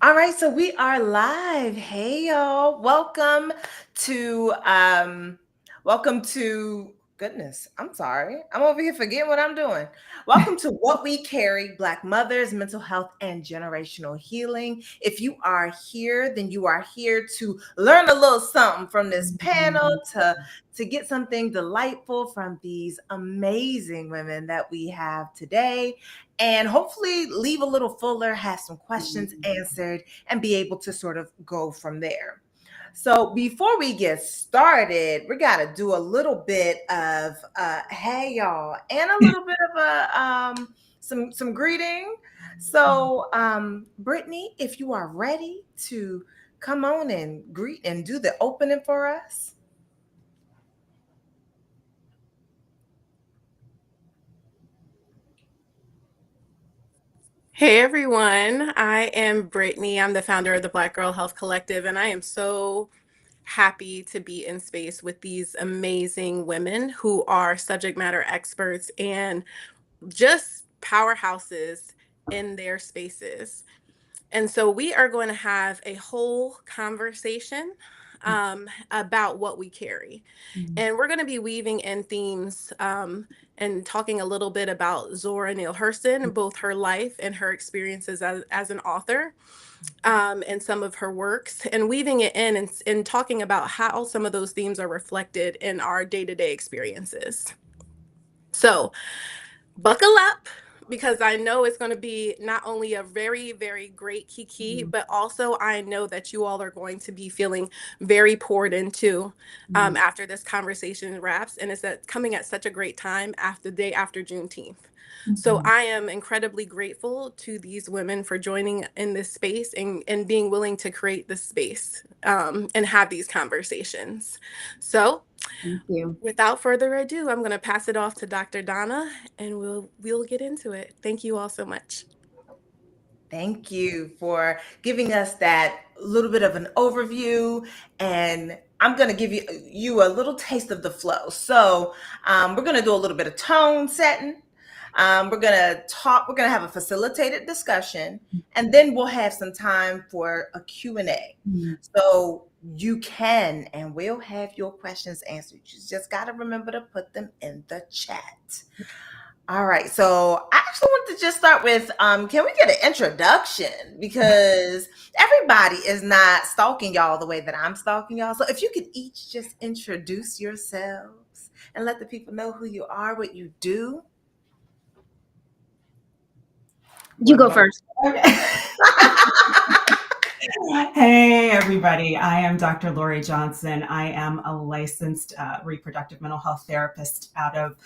All right, so we are live. Hey y'all. Welcome to goodness, I'm sorry. I'm over here forgetting what I'm doing. Welcome to What We Carry, Black Mothers, Mental Health and Generational Healing. If you are here, then you are here to learn a little something from this panel, to get something delightful from these amazing women that we have today, and hopefully leave a little fuller, have some questions answered, and be able to sort of go from there. So before we get started, we got to do a little bit of hey y'all, and a little bit of a some greeting. So Brittany, if you are ready to come on and greet and do the opening for us. Hey everyone, I am Brittany. I'm the founder of the Black Girl Health Collective, and I am so happy to be in space with these amazing women who are subject matter experts and just powerhouses in their spaces. And so we are going to have a whole conversation about what we carry. And we're going to be weaving in themes and talking a little bit about Zora Neale Hurston, both her life and her experiences as an author, and some of her works, and weaving it in and talking about how some of those themes are reflected in our day-to-day experiences. So buckle up, because I know it's going to be not only a very, very great kiki, but also I know that you all are going to be feeling very poured into after this conversation wraps. And coming at such a great time after the day after Juneteenth. So I am incredibly grateful to these women for joining in this space and being willing to create this space and have these conversations. So Thank you. without further ado, I'm going to pass it off to Dr. Donna, and we'll get into it. Thank you all so much. Thank you for giving us that little bit of an overview. And I'm going to give you a little taste of the flow. So we're going to do a little bit of tone setting. We're going to talk, we're going to have a facilitated discussion, and then we'll have some time for a Q&A. So you can and will have your questions answered. You just got to remember to put them in the chat. All right, so I actually want to just start with can we get an introduction? Because everybody is not stalking y'all the way that I'm stalking y'all. So if you could each just introduce yourselves and let the people know who you are, what you do. You go first. Okay. Hey, everybody. I am Dr. Lori Johnson. I am a licensed reproductive mental health therapist out of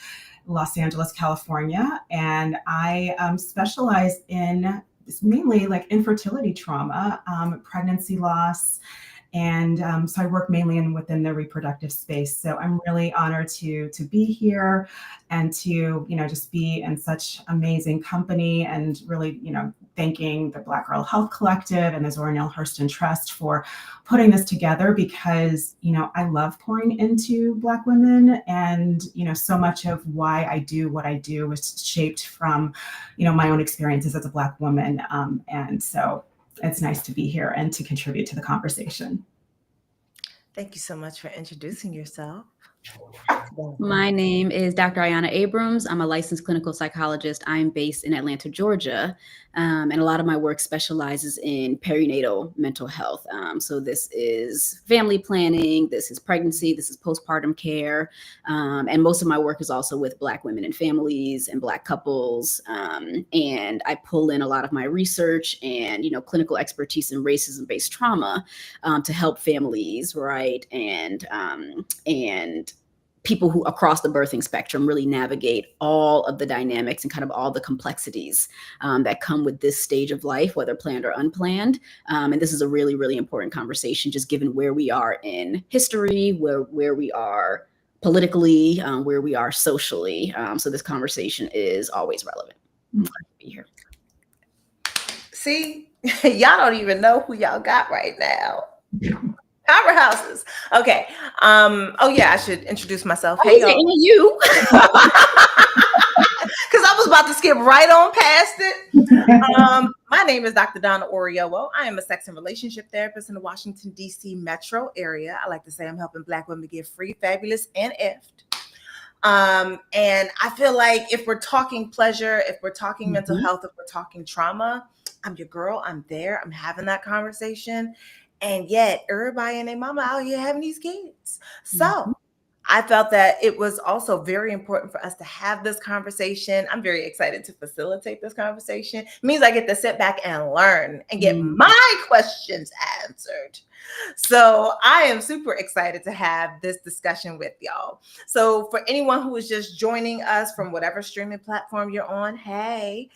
Los Angeles, California. And I specialize in mainly like infertility trauma, pregnancy loss. And so I work mainly within the reproductive space. So I'm really honored to be here and to, just be in such amazing company, and really, thanking the Black Girl Health Collective and the Zora Neale Hurston Trust for putting this together, because, I love pouring into Black women, and, so much of why I do what I do was shaped from, my own experiences as a Black woman. And so it's nice to be here and to contribute to the conversation. Thank you so much for introducing yourself. My name is Dr. Ayanna Abrams. I'm a licensed clinical psychologist. I'm based in Atlanta, Georgia. And a lot of my work specializes in perinatal mental health. So this is family planning, this is pregnancy, this is postpartum care. And most of my work is also with Black women and families and Black couples. And I pull in a lot of my research and, clinical expertise in racism-based trauma to help families, right? And people who across the birthing spectrum really navigate all of the dynamics and kind of all the complexities that come with this stage of life, whether planned or unplanned. And this is a really, really important conversation, just given where we are in history, where we are politically, where we are socially. So this conversation is always relevant. I'm glad to be here. See, y'all don't even know who y'all got right now. Powerhouses. Okay. Oh yeah, I should introduce myself. Hey, y'all. You. Because I was about to skip right on past it. My My name is Dr. Donna Oriowo. I am a sex and relationship therapist in the Washington, D.C. metro area. I like to say I'm helping Black women get free, fabulous, and effed. And I feel like if we're talking pleasure, if we're talking mental health, if we're talking trauma, I'm your girl. I'm there. I'm having that conversation. And yet everybody and their mama out here having these kids. So I felt that it was also very important for us to have this conversation. I'm very excited to facilitate this conversation. It means I get to sit back and learn and get my questions answered. So I am super excited to have this discussion with y'all. So for anyone who is just joining us from whatever streaming platform you're on, hey,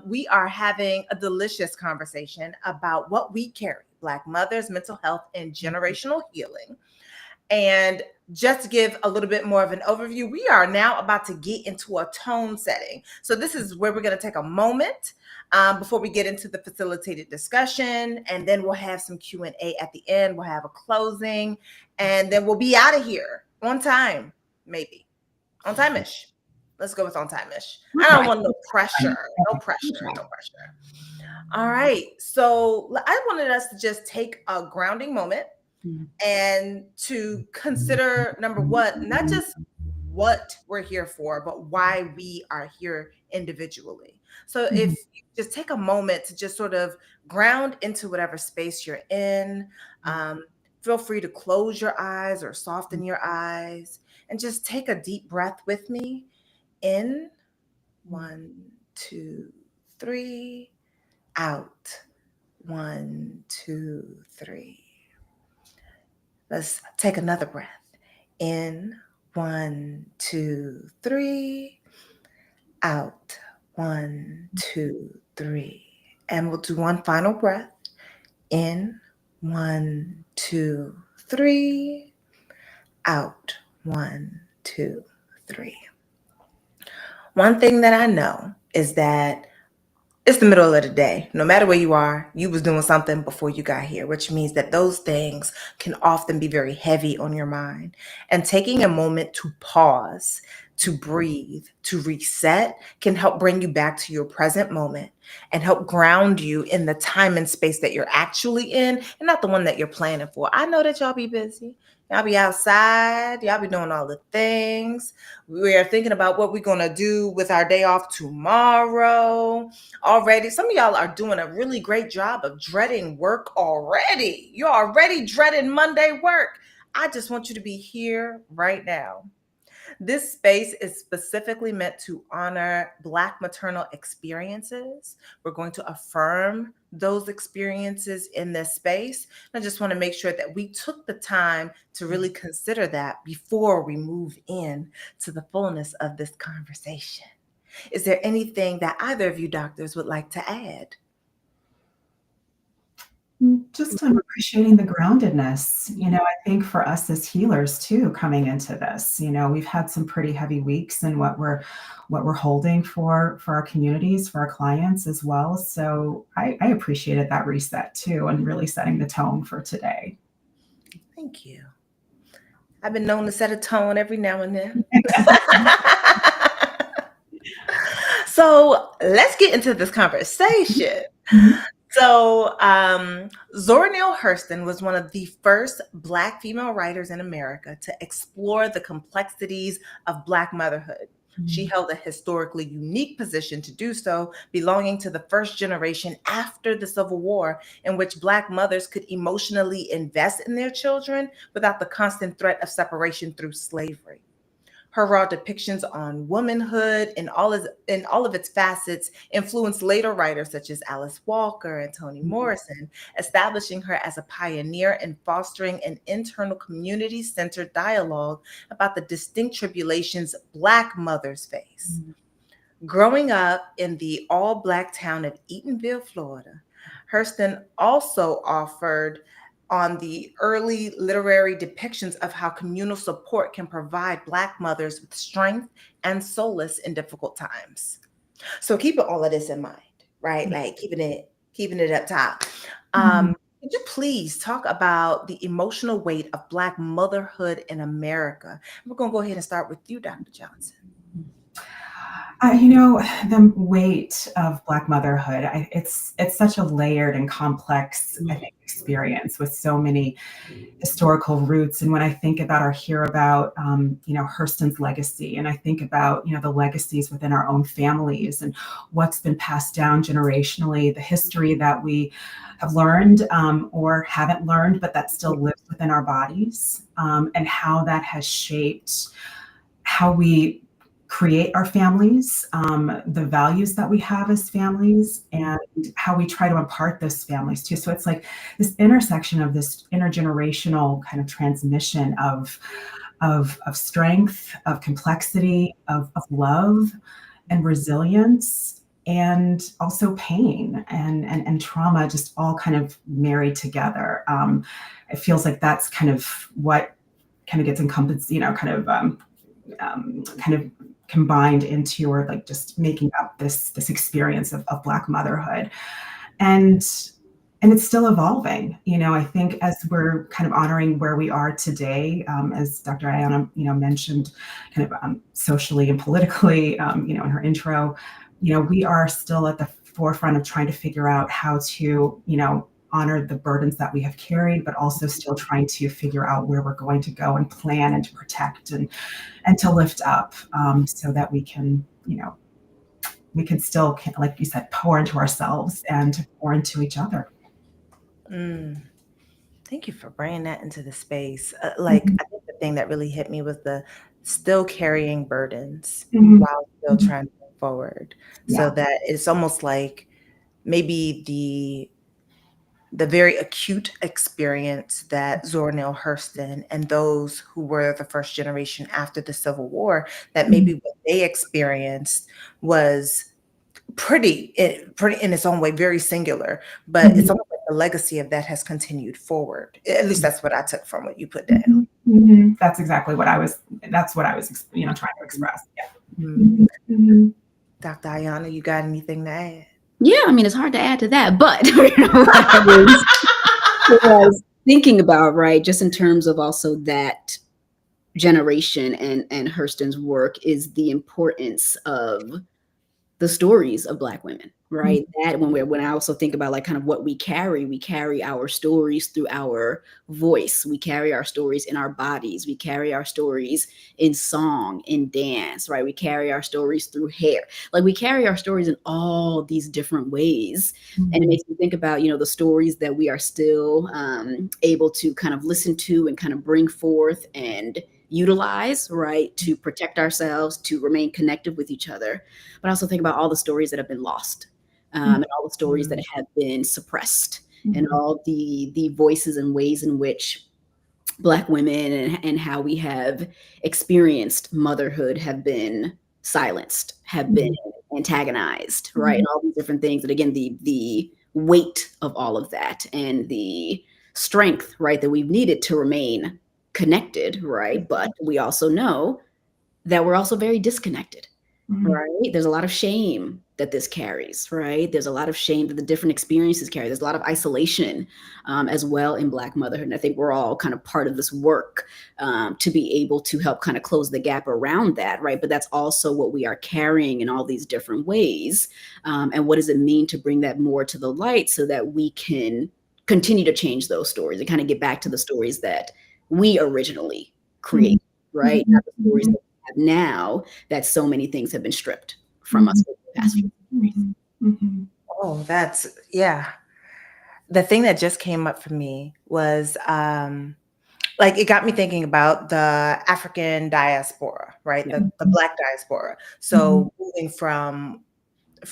we are having a delicious conversation about what we carry, Black mothers, mental health, and generational healing. And just to give a little bit more of an overview, we are now about to get into a tone setting. So this is where we're going to take a moment before we get into the facilitated discussion, and then we'll have some Q&A at the end. We'll have a closing, and then we'll be out of here on time, maybe. On time-ish. Let's go with on time-ish. I don't want no pressure. No pressure. No pressure. All right. So I wanted us to just take a grounding moment and to consider, number one, not just what we're here for, but why we are here individually. So if you just take a moment to just sort of ground into whatever space you're in, feel free to close your eyes or soften your eyes and just take a deep breath with me. In, 1, 2, 3, out, 1, 2, 3. Let's take another breath. In, 1, 2, 3. Out, 1, 2, 3. And we'll do one final breath. In, 1, 2, 3. Out, 1, 2, 3. One thing that I know is that it's the middle of the day. No matter where you are, you was doing something before you got here, which means that those things can often be very heavy on your mind. And taking a moment to pause, to breathe, to reset can help bring you back to your present moment and help ground you in the time and space that you're actually in and not the one that you're planning for. I know that y'all be busy. Y'all be outside. Y'all be doing all the things. We are thinking about what we're going to do with our day off tomorrow already. Some of y'all are doing a really great job of dreading work already. You're already dreading Monday work. I just want you to be here right now. This space is specifically meant to honor Black maternal experiences. We're going to affirm those experiences in this space. I just want to make sure that we took the time to really consider that before we move in to the fullness of this conversation. Is there anything that either of you doctors would like to add? Just appreciating the groundedness. I think for us as healers too, coming into this, we've had some pretty heavy weeks in what we're holding for our communities, for our clients as well. So I appreciated that reset too, and really setting the tone for today. Thank you. I've been known to set a tone every now and then. So let's get into this conversation. So Zora Neale Hurston was one of the first Black female writers in America to explore the complexities of Black motherhood. She held a historically unique position to do so, belonging to the first generation after the Civil War, in which Black mothers could emotionally invest in their children without the constant threat of separation through slavery. Her raw depictions on womanhood in all of its facets influenced later writers such as Alice Walker and Toni Morrison, establishing her as a pioneer in fostering an internal community-centered dialogue about the distinct tribulations Black mothers face. Growing up in the all-Black town of Eatonville, Florida, Hurston also offered on the early literary depictions of how communal support can provide Black mothers with strength and solace in difficult times. So keeping all of this in mind, right? Like keeping it up top. Could you please talk about the emotional weight of Black motherhood in America? We're going to go ahead and start with you, Dr. Johnson. The weight of Black motherhood, it's such a layered and complex, I think, experience with so many historical roots. And when I think about or hear about, Hurston's legacy, and I think about, the legacies within our own families and what's been passed down generationally, the history that we have learned or haven't learned, but that still lives within our bodies, and how that has shaped how we create our families, the values that we have as families, and how we try to impart those families too. So it's like this intersection of this intergenerational kind of transmission of strength, of complexity, of love and resilience, and also pain and trauma, just all kind of married together. It feels like that's kind of what kind of gets encompassed, kind of combined into, or like just making up this experience of Black motherhood. And it's still evolving. I think as we're kind of honoring where we are today, as Dr. Ayana, mentioned, kind of socially and politically, in her intro, we are still at the forefront of trying to figure out how to, honor the burdens that we have carried, but also still trying to figure out where we're going to go and plan and to protect and to lift up, so that we can, we can still, like you said, pour into ourselves and pour into each other. Thank you for bringing that into the space. Mhm. I think the thing that really hit me was the still carrying burdens Mhm. while still Mhm. trying to move forward. So Yeah. that it's almost like maybe the very acute experience that Zora Neale Hurston and those who were the first generation after the Civil War, that maybe Mhm. what they experienced was pretty in its own way, very singular, but it's Mhm. almost like the legacy of that has continued forward. At least that's what I took from what you put down. Mhm. Mhm. That's exactly what I was. That's what I was, trying to express. Yeah. Mhm. Mhm. Dr. Ayana, you got anything to add? Yeah, I mean, it's hard to add to that, but what I was thinking about, right, just in terms of also that generation and Hurston's work, is the importance of the stories of Black women, right? That when I also think about like kind of what we carry our stories through our voice. We carry our stories in our bodies. We carry our stories in song, in dance, right? We carry our stories through hair. Like we carry our stories in all these different ways. And it makes me think about, the stories that we are still able to kind of listen to and kind of bring forth and utilize, right, to protect ourselves, to remain connected with each other. But I also think about all the stories that have been lost, and all the stories that have been suppressed, and all the voices and ways in which Black women and how we have experienced motherhood have been silenced, have been antagonized, right? And all these different things. And again, the weight of all of that and the strength, right, that we've needed to remain connected, right? But we also know that we're also very disconnected, right? There's a lot of shame that this carries, right? There's a lot of shame that the different experiences carry. There's a lot of isolation as well in Black motherhood. And I think we're all kind of part of this work to be able to help kind of close the gap around that, right? But that's also what we are carrying in all these different ways. And what does it mean to bring that more to the light so that we can continue to change those stories and kind of get back to the stories that we originally created, right? Not the stories that we have now, that so many things have been stripped from us over the past few years. Oh, that's, yeah. The thing that just came up for me was it got me thinking about the African diaspora, right? Yeah. The Black diaspora. So moving from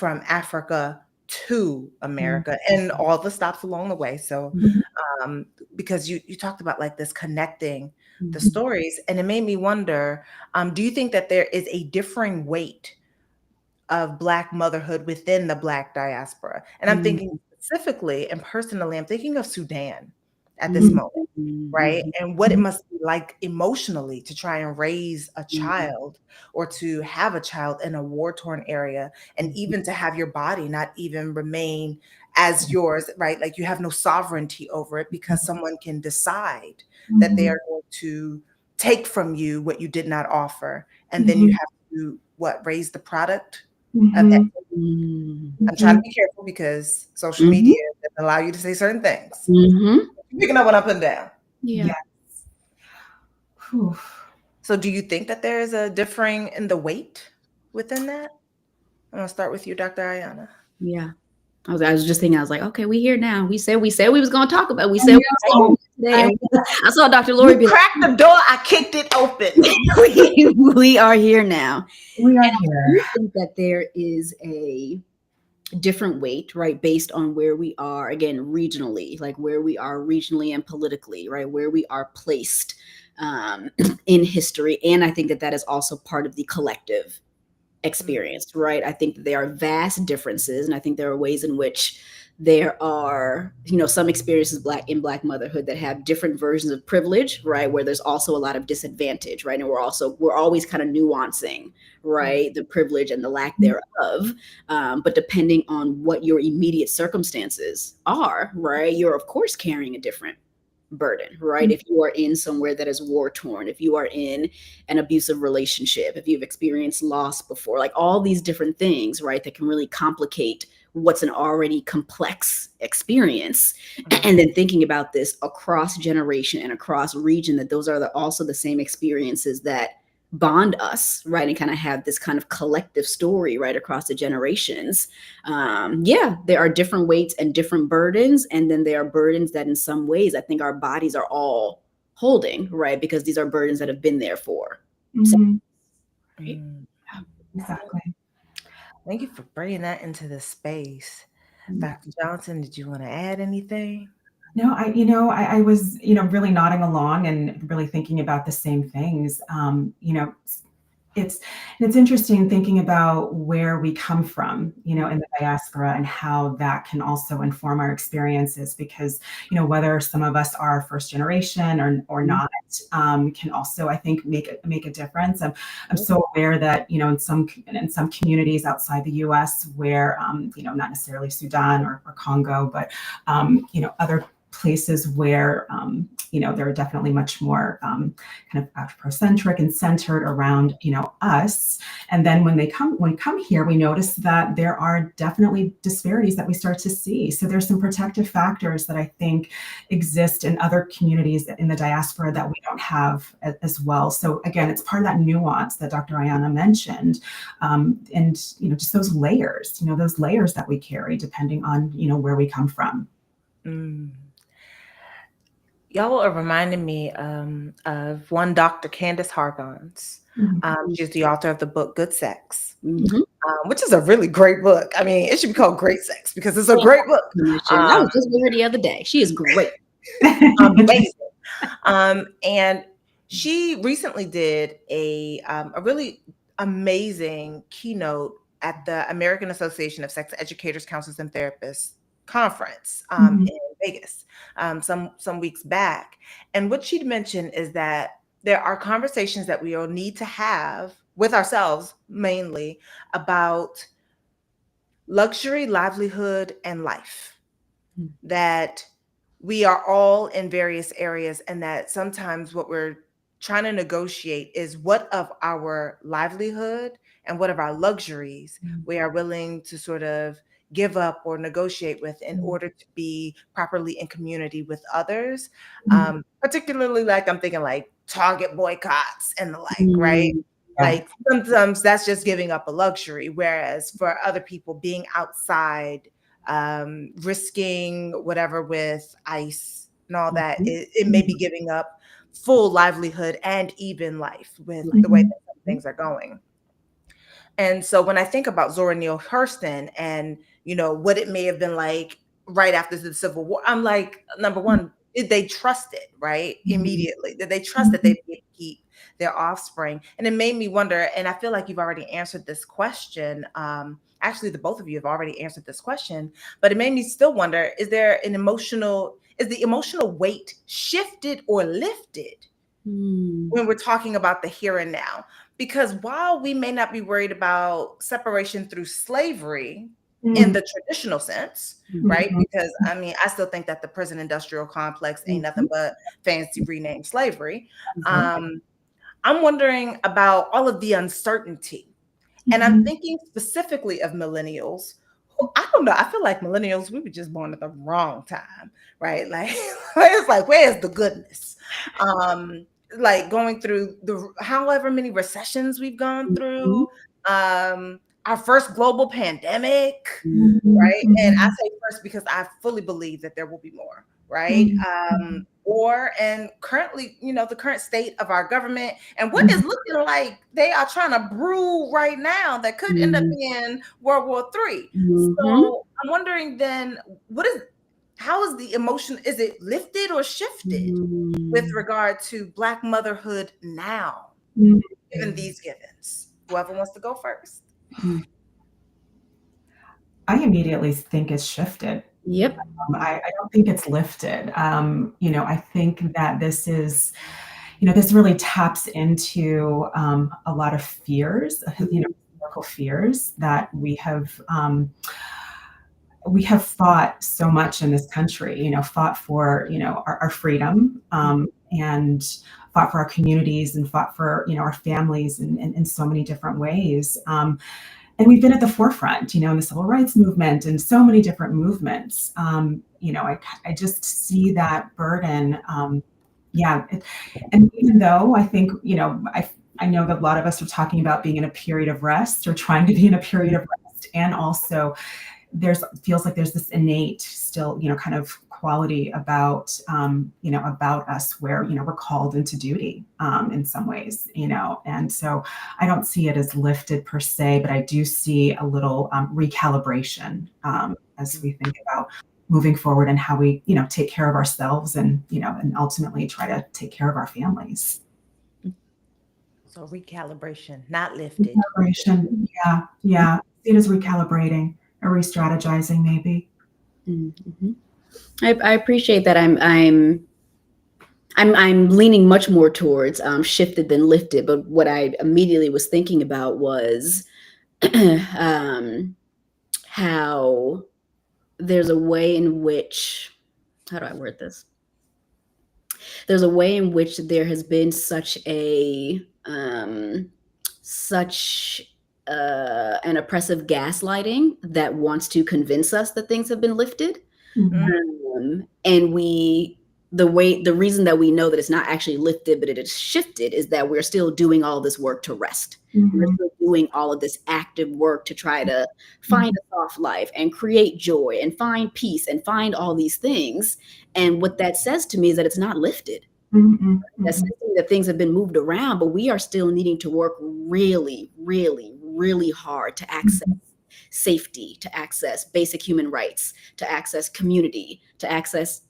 Africa to America and all the stops along the way. So because you talked about like this connecting the stories, and it made me wonder, do you think that there is a differing weight of Black motherhood within the Black diaspora? And I'm thinking specifically and personally, I'm thinking of Sudan at this moment, right? And what it must be like emotionally to try and raise a child or to have a child in a war-torn area, and even to have your body not even remain as yours, right? Like you have no sovereignty over it because someone can decide that they are going to take from you what you did not offer, and then you have to raise the product of Mhm. equity. I'm trying to be careful because social Mhm. media doesn't allow you to say certain things. Mm-hmm. You're picking up what I'm putting down. Yeah. Yes. Whew. So do you think that there is a differing in the weight within that? I'm gonna start with you, Dr. Ayana. Yeah. I was just thinking, I was like, okay, we here now. We said we was going to talk about. We I said we know. was today. I And I saw Dr. Lori You be like, cracked the door, I kicked it open. we are here now. We are And I here. do think that there is a different weight, right, based on where we are, again, regionally, like where we are regionally and politically, right, where we are placed in history. And I think that that is also part of the collective experience, right? I think that there are vast differences, and I think there are ways in which there are, some experiences in Black motherhood that have different versions of privilege, right? Where there's also a lot of disadvantage, right? And we're always kind of nuancing, right, the privilege and the lack thereof. But depending on what your immediate circumstances are, right, you're of course carrying a different burden, right? If you are in somewhere that is war torn, if you are in an abusive relationship, if you've experienced loss before, like all these different things, right, that can really complicate what's an already complex experience. And then thinking about this across generation and across region, that those are also the same experiences that bond us, right, and kind of have this kind of collective story right across the generations. There are different weights and different burdens, and then there are burdens that in some ways I think our bodies are all holding, right, because these are burdens that have been there for right? Exactly. Thank you for bringing that into the space. Dr. Johnson, did you want to add anything? No, I was, really nodding along and really thinking about the same things. It's interesting thinking about where we come from, in the diaspora, and how that can also inform our experiences, because, whether some of us are first generation or not, can also, I think, make a difference. I'm so aware that, in some communities outside the US where, not necessarily Sudan or Congo, but, other places where, they're definitely much more kind of Afrocentric and centered around, us. And then when we come here, we notice that there are definitely disparities that we start to see. So there's some protective factors that I think exist in other communities in the diaspora that we don't have as well. So again, it's part of that nuance that Dr. Ayana mentioned. And, just those layers that we carry depending on, where we come from. Y'all are reminding me of one Dr. Candace Hargons. She's the author of the book Good Sex, which is a really great book. I mean, it should be called Great Sex because it's a great book. I was just with her the other day. She is great. Amazing. And she recently did a really amazing keynote at the American Association of Sex Educators, Counselors, and Therapists conference in Vegas some weeks back. And what she'd mentioned is that there are conversations that we all need to have with ourselves, mainly about luxury, livelihood, and life. That we are all in various areas, and that sometimes what we're trying to negotiate is what of our livelihood and what of our luxuries we are willing to sort of give up or negotiate with in order to be properly in community with others. Particularly, like I'm thinking like Target boycotts and the like, right? Like sometimes that's just giving up a luxury, whereas for other people, being outside, risking whatever with ICE and all that, it may be giving up full livelihood and even life with the way that some things are going. And so when I think about Zora Neale Hurston and, what it may have been like right after the Civil War, I'm like, number one, did they trust it, right? Immediately? Did they trust that they'd be able to keep their offspring? And it made me wonder, and I feel like you've already answered this question. Actually, the both of you have already answered this question, but it made me still wonder, is the emotional weight shifted or lifted when we're talking about the here and now? Because while we may not be worried about separation through slavery in the traditional sense, right? Because I mean, I still think that the prison industrial complex ain't nothing but fancy renamed slavery. I'm wondering about all of the uncertainty And I'm thinking specifically of millennials. I don't know. I feel like millennials, we were just born at the wrong time, right? Like, it's like, where's the goodness? Like going through the however many recessions we've gone through, our first global pandemic, right? And I say first because I fully believe that there will be more, right? War, and currently, the current state of our government and what is looking like they are trying to brew right now that could end up being World War III. So I'm wondering then, how is the emotion? Is it lifted or shifted with regard to Black motherhood now, given these givens? Whoever wants to go first. I immediately think it's shifted. Yep. I don't think it's lifted. I think that this is, this really taps into a lot of fears, historical fears that we have fought so much in this country, fought for, our freedom, and fought for our communities and fought for, our families in so many different ways. And we've been at the forefront, in the civil rights movement and so many different movements. I just see that burden. And even though I think, I know that a lot of us are talking about being in a period of rest or trying to be in a period of rest, and also feels like there's this innate still, kind of quality about, about us where, we're called into duty in some ways, and so I don't see it as lifted per se, but I do see a little recalibration as we think about moving forward and how we, take care of ourselves and, and ultimately try to take care of our families. So recalibration, not lifted. Recalibration, yeah. See it as recalibrating or re-strategizing, maybe. I appreciate that. I'm leaning much more towards shifted than lifted. But what I immediately was thinking about was how there's a way in which, how do I word this? There's a way in which there has been such an oppressive gaslighting that wants to convince us that things have been lifted. And the reason that we know that it's not actually lifted, but it is shifted, is that we're still doing all this work to rest. We're still doing all of this active work to try to find a soft life and create joy and find peace and find all these things. And what that says to me is that it's not lifted. That says to me that things have been moved around, but we are still needing to work really, really, really hard to access safety, to access basic human rights, to access community, to access,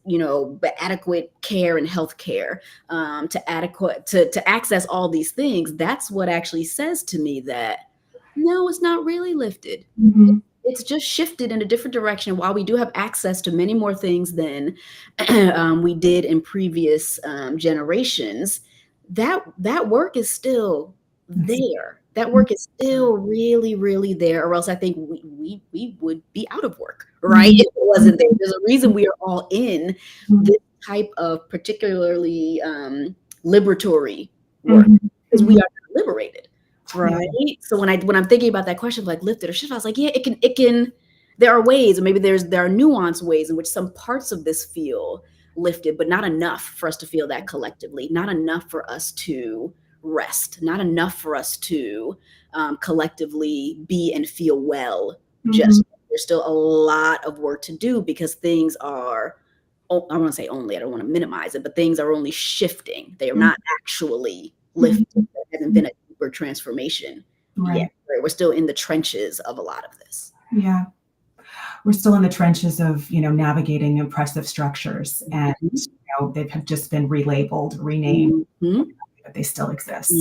adequate care and health care, to access all these things. That's what actually says to me that, no, it's not really lifted. It's just shifted in a different direction. While we do have access to many more things than we did in previous generations, that work is still there. That work is still really, really there, or else I think we would be out of work, right? If it wasn't there. There's a reason we are all in this type of particularly liberatory work, because we are liberated, right? So when I'm thinking about that question of like lifted or shifted, I was like, yeah, it can. There are ways, or maybe there are nuanced ways in which some parts of this feel lifted, but not enough for us to feel that collectively. Not enough for us to rest, not enough for us to collectively be and feel well. Just there's still a lot of work to do, because things are, I want to say only, I don't want to minimize it, but things are only shifting. They are not actually lifted. There hasn't been a deeper transformation yet. Right? We're still in the trenches of a lot of this. Yeah. We're still in the trenches of, navigating oppressive structures, and, they have just been relabeled, renamed, but they still exist.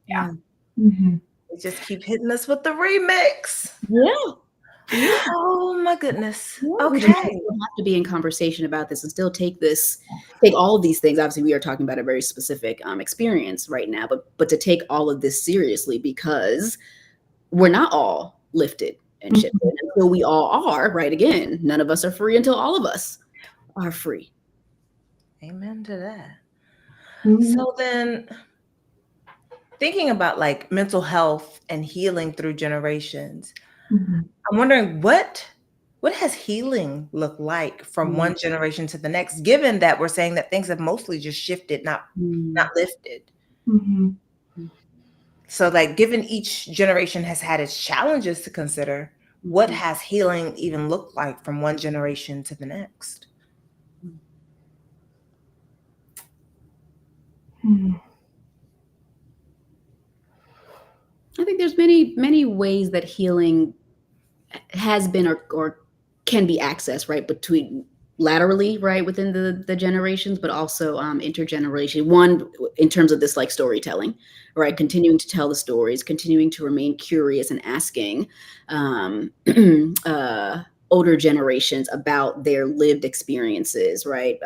Yeah. They just keep hitting us with the remix. Yeah. Oh my goodness. Yeah, okay. We have to be in conversation about this and still take all of these things. Obviously, we are talking about a very specific experience right now, but to take all of this seriously, because we're not all lifted and shifted until we all are, right? Again, none of us are free until all of us are free. Amen to that. So then, thinking about like mental health and healing through generations, Mm-hmm. I'm wondering what has healing looked like from one generation to the next, given that we're saying that things have mostly just shifted, not lifted. Mm-hmm. So like given each generation has had its challenges to consider, what has healing even looked like from one generation to the next? Mm-hmm. I think there's many ways that healing has been or can be accessed, right, between laterally, right, within the generations, but also intergeneration. One, in terms of this like storytelling, right, continuing to tell the stories, continuing to remain curious and asking older generations about their lived experiences, right,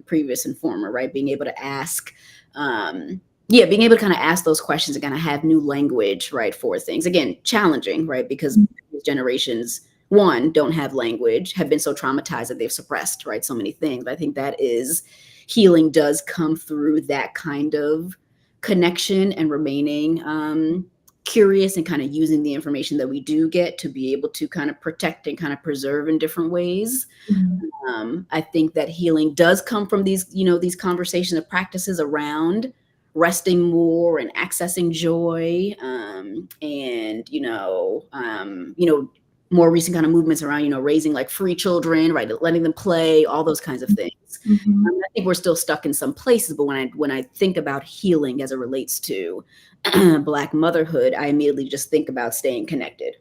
previous and former, right, being able to ask being able to kind of ask those questions and kind of have new language, right, for things. Again, challenging, right, because generations, one, don't have language, have been so traumatized that they've suppressed, right, so many things. But I think that is healing does come through that kind of connection and remaining curious and kind of using the information that we do get to be able to kind of protect and kind of preserve in different ways. I think that healing does come from these, these conversations and practices around resting more and accessing joy, and more recent kind of movements around raising like free children, right, letting them play, all those kinds of things. I think we're still stuck in some places, but when I think about healing as it relates to Black motherhood, I immediately just think about staying connected,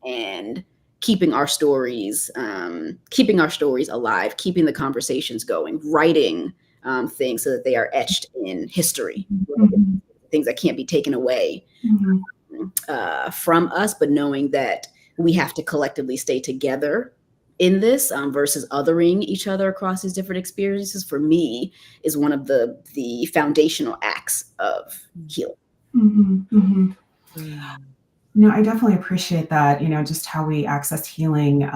and keeping our stories alive, keeping the conversations going, writing things so that they are etched in history, things that can't be taken away from us, but knowing that we have to collectively stay together in this versus othering each other across these different experiences, for me, is one of the foundational acts of healing. No, I definitely appreciate that, just how we access healing,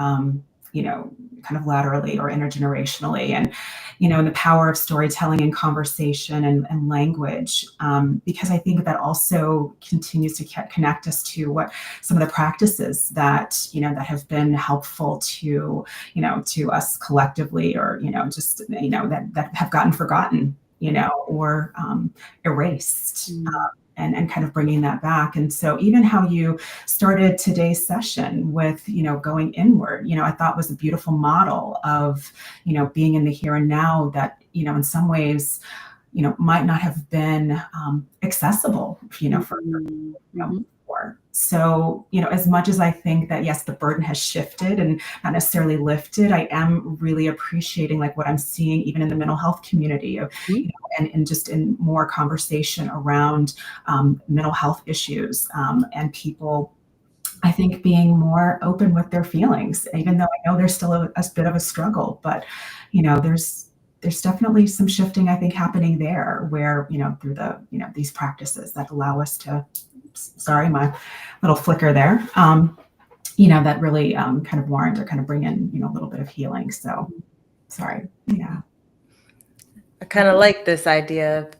kind of laterally or intergenerationally, and, and the power of storytelling and conversation and language, because I think that also continues to connect us to what some of the practices that, that have been helpful to, to us collectively, or, just, that have gotten forgotten, or erased. And kind of bringing that back. And so even how you started today's session with, going inward, I thought was a beautiful model of, being in the here and now that, in some ways, might not have been accessible, for before. So, as much as I think that, yes, the burden has shifted and not necessarily lifted, I am really appreciating like what I'm seeing even in the mental health community of, and just in more conversation around mental health issues, and people, I think, being more open with their feelings, even though I know there's still a bit of a struggle, but, there's definitely some shifting, I think, happening there where, through the, these practices that allow us to, sorry, my little flicker there, that really kind of warrant or kind of bring in, a little bit of healing. So sorry. Yeah. I kind of like this idea of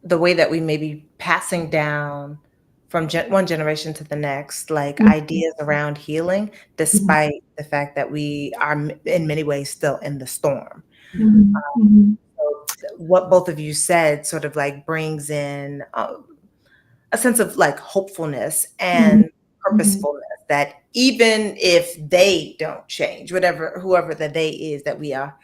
the way that we may be passing down from one generation to the next, like ideas around healing, despite the fact that we are in many ways still in the storm. So what both of you said sort of like brings in a sense of like hopefulness and purposefulness, that even if they don't change, whoever the they is that we are,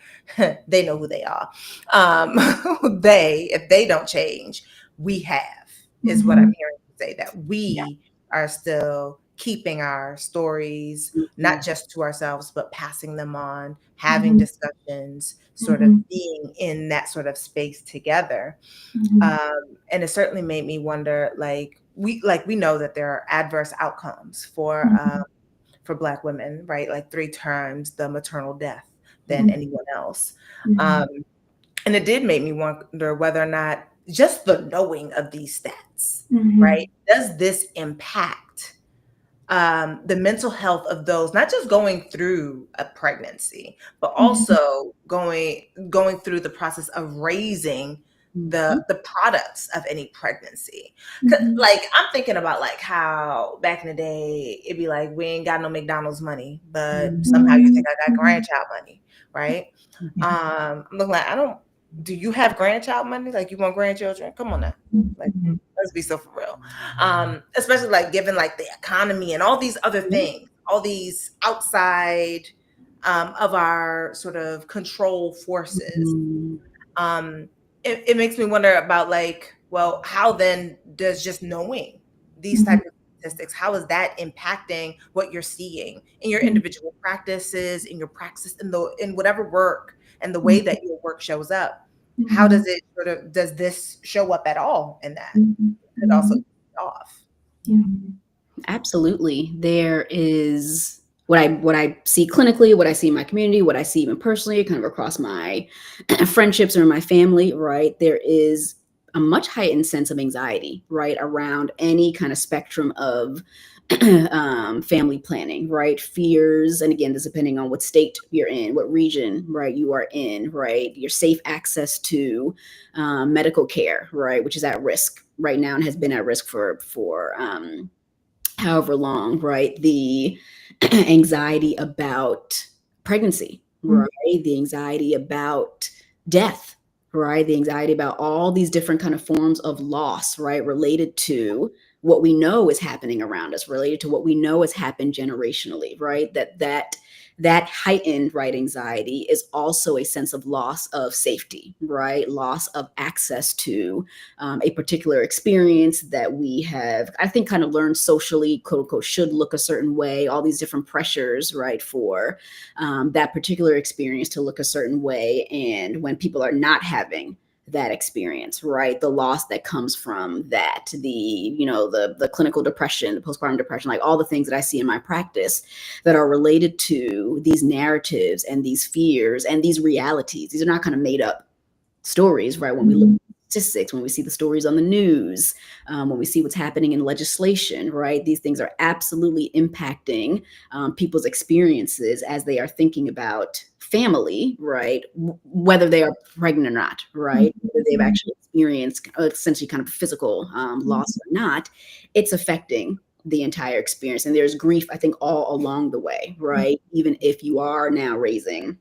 they know who they are. If they don't change, we have, is what I'm hearing you say, that we are still keeping our stories, not just to ourselves, but passing them on, having discussions, sort of being in that sort of space together. And it certainly made me wonder, we know that there are adverse outcomes for Black women, right? Like 3 times the maternal death than anyone else. And it did make me wonder whether or not just the knowing of these stats, right? Does this impact the mental health of those, not just going through a pregnancy, but also going through the process of raising the products of any pregnancy. Mhm. Like I'm thinking about like how back in the day it'd be like we ain't got no McDonald's money, but somehow you think I got grandchild money, right? I'm looking like I don't. Do you have grandchild money? Like you want grandchildren? Come on now, like let's be so for real. Especially like given like the economy and all these other things, all these outside of our sort of control forces. Mhm. It makes me wonder about like, well, how then does just knowing these type of statistics, how is that impacting what you're seeing in your individual practices, in your practice, in whatever work and the way that your work shows up? How does it does this show up at all in that? It also off. Absolutely. There is what I see clinically, what I see in my community, what I see even personally, kind of across my friendships or my family, right? There is a much heightened sense of anxiety, right, around any kind of spectrum of family planning, right? Fears, and again, this depending on what state you're in, what region, right, you are in, right? Your safe access to medical care, right, which is at risk right now and has been at risk for however long, right? The anxiety about pregnancy, right? The anxiety about death, right? The anxiety about all these different kind of forms of loss, right? Related to what we know is happening around us, related to what we know has happened generationally, right? That heightened, right, anxiety is also a sense of loss of safety, right? Loss of access to a particular experience that we have, I think, kind of learned socially, quote unquote, should look a certain way, all these different pressures, right, for that particular experience to look a certain way. And when people are not having that experience, right, the loss that comes from that, the clinical depression, the postpartum depression, like all the things that I see in my practice that are related to these narratives and these fears and these realities. These are not kind of made up stories, right? When we look at statistics, when we see the stories on the news, when we see what's happening in legislation, right? These things are absolutely impacting people's experiences as they are thinking about family, right? Whether they are pregnant or not, right? Whether they've actually experienced essentially kind of physical loss or not, it's affecting the entire experience. And there's grief, I think, all along the way, right? Even if you are now raising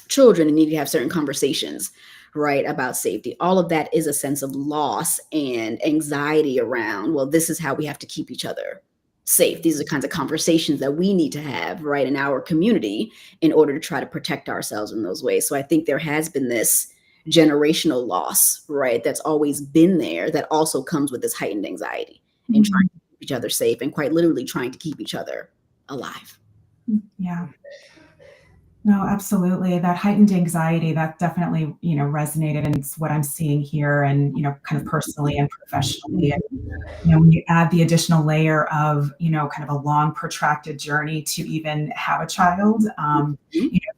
children and need to have certain conversations, right, about safety. All of that is a sense of loss and anxiety around, well, this is how we have to keep each other safe. These are the kinds of conversations that we need to have, right, in our community in order to try to protect ourselves in those ways. So I think there has been this generational loss, right, that's always been there that also comes with this heightened anxiety and trying to keep each other safe and quite literally trying to keep each other alive. Yeah. No, absolutely. That heightened anxiety, that definitely, resonated, and it's what I'm seeing here and, kind of personally and professionally. And, when you add the additional layer of, kind of a long protracted journey to even have a child,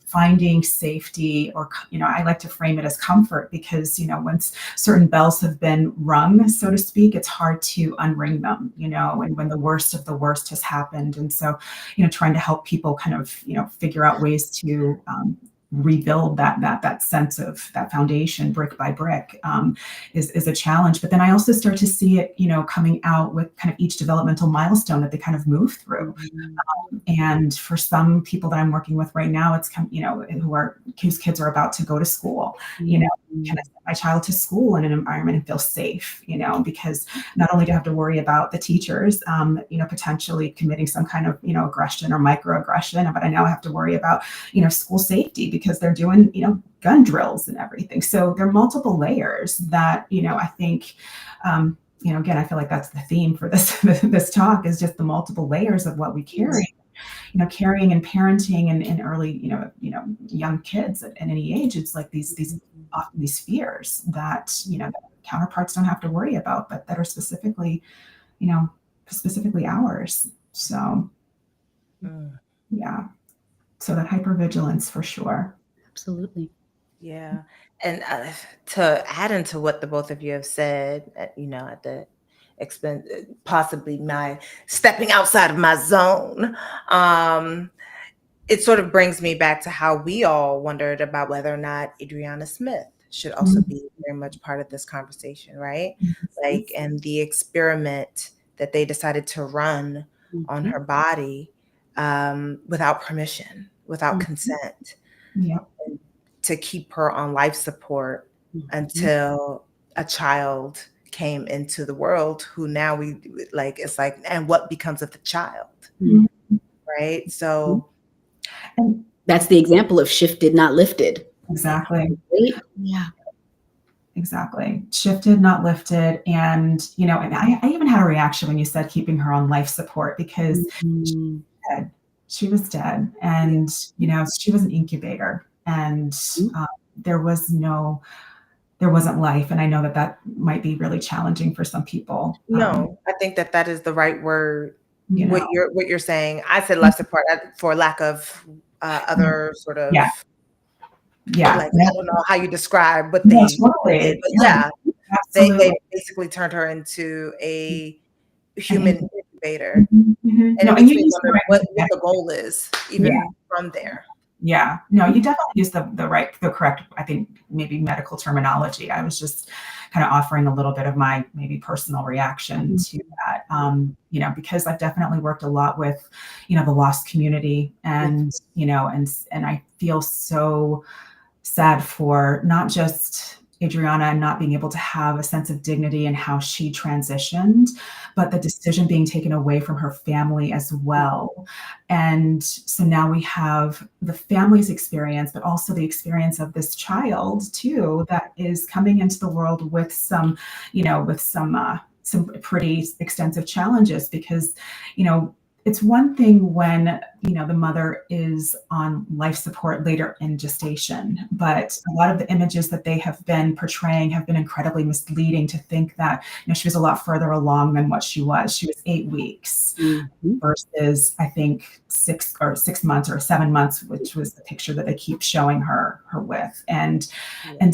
finding safety or, I like to frame it as comfort because, once certain bells have been rung, so to speak, it's hard to unring them, and when the worst of the worst has happened. And so, trying to help people kind of, figure out ways to rebuild that sense of that foundation brick by brick is a challenge. But then I also start to see it, coming out with kind of each developmental milestone that they kind of move through. And for some people that I'm working with right now, it's whose kids are about to go to school, can I send my child to school in an environment and feel safe, because not only do I have to worry about the teachers, potentially committing some kind of, aggression or microaggression, but I now have to worry about, school safety because they're doing, gun drills and everything. So there are multiple layers that, I think, again, I feel like that's the theme for this talk is just the multiple layers of what we carry. Carrying and parenting and early, young kids at any age, it's like these often these fears that, that counterparts don't have to worry about, but that are specifically ours. So, yeah. So that hypervigilance for sure. Absolutely. Yeah. And to add into what the both of you have said, at the expense, possibly my stepping outside of my zone, it sort of brings me back to how we all wondered about whether or not Adriana Smith should also be very much part of this conversation, right? Like, and the experiment that they decided to run on her body without permission, without consent, Yep. to keep her on life support until a child came into the world who now we like, it's like, and what becomes of the child, right? So And that's the example of shifted, not lifted. exactly. Right? Yeah. Exactly. Shifted, not lifted. And, you know, and I even had a reaction when you said keeping her on life support, because she was dead. And, you know, she was an incubator, and there wasn't life. And I know that that might be really challenging for some people. No, I think that that is the right word. You know, What you're saying. I said life support for lack of other sort of, yeah. like, I don't know how you describe what Yeah, they totally. did, but Yeah, they absolutely. basically turned her into a human incubator. No, And it and makes you me used the wonder what right. the goal is, even from there. Yeah, no, you definitely used the correct, I think, maybe medical terminology. I was just kind of offering a little bit of my maybe personal reaction to that. You know, because I've definitely worked a lot with, you know, the lost community, and, you know, and I feel so sad for not just Adriana not being able to have a sense of dignity in how she transitioned, but the decision being taken away from her family as well. And so now we have the family's experience, but also the experience of this child too, that is coming into the world with some, you know, with some pretty extensive challenges. Because, you know, it's one thing when, you know, the mother is on life support later in gestation, but a lot of the images that they have been portraying have been incredibly misleading, to think that, you know, she was a lot further along than what she was. She was 8 weeks versus, I think, 6 months or 7 months, which was the picture that they keep showing her with. And